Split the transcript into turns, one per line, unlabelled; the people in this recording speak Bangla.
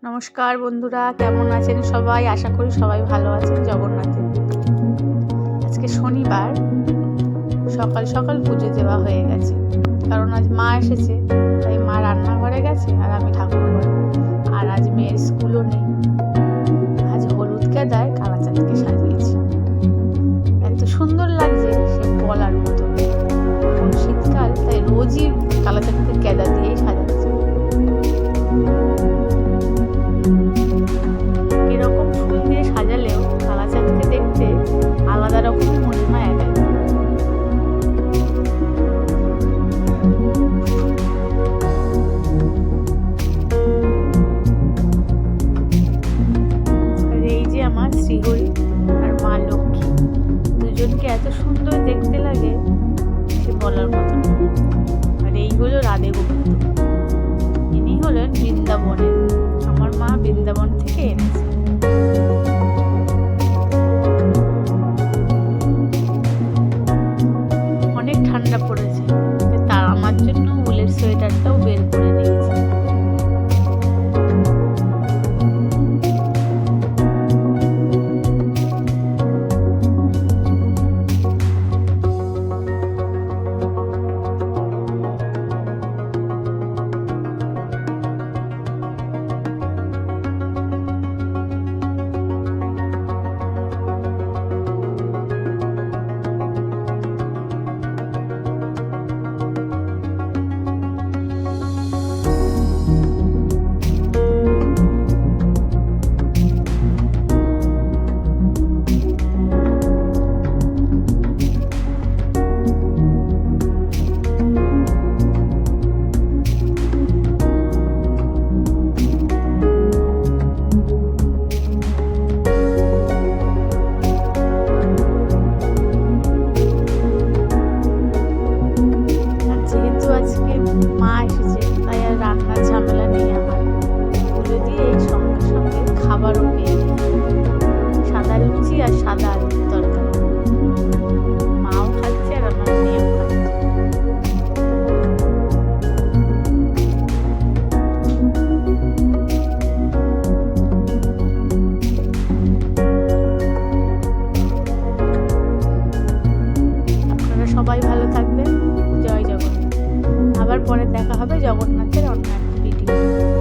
নমস্কার বন্ধুরা, কেমন আছেন সবাই? আশা করি সবাই ভালো আছেন জগন্নাথের। আজকে শনিবার, সকাল সকাল পুজো দেওয়া হয়ে গেছে, কারণ আজ মা এসেছে, তাই মা রান্নাঘরে গেছে আর আমি ঠাকুর ঘরে। আর আজ মেয়ের স্কুলও নেই। আজ হলুদ গাদায় কালাচাঁদকে সাজিয়েছি, এত সুন্দর লাগছে সে বলার মতো। এখন শীতকাল, তাই রোজই কালাচাঁদকে গাদা দিয়েই সাজাচ্ছি। এরকম ফুল দিয়ে সাজালেও কালাচাঁদকে দেখতে আলাদা রকমই মনে হয় এক একদিন। আর এই যে আমার শ্রীহরি আর মা লক্ষ্মী, দুজনকে এত সুন্দর দেখতে লাগে সে বলার মতো না। আর এই হলো রাধে গোবিন্দ, ইনি হলেন বৃন্দাবনের, আমার মা বৃন্দাবন থেকে এনেছে। অনেক ঠান্ডা পড়েছে, তার আমার জন্য উলের সোয়েটারটাও বের করে নিয়েছি। মা এসেছে, তাই আর রান্নার ঝামেলা নেই আমার। পুজো দিয়ে সঙ্গে সঙ্গে খাবারও পেয়ে গেলাম, সাদা লুচি আর সাদা আলুর তরকারি। মাও খাচ্ছে আর আমার মেয়েও খাচ্ছে। আপনারা সবাই ভালো থাকবেন। জয় জগন্নাথ। আবার পরে দেখা হবে জগন্নাথের অন্য একটা ভিডিও।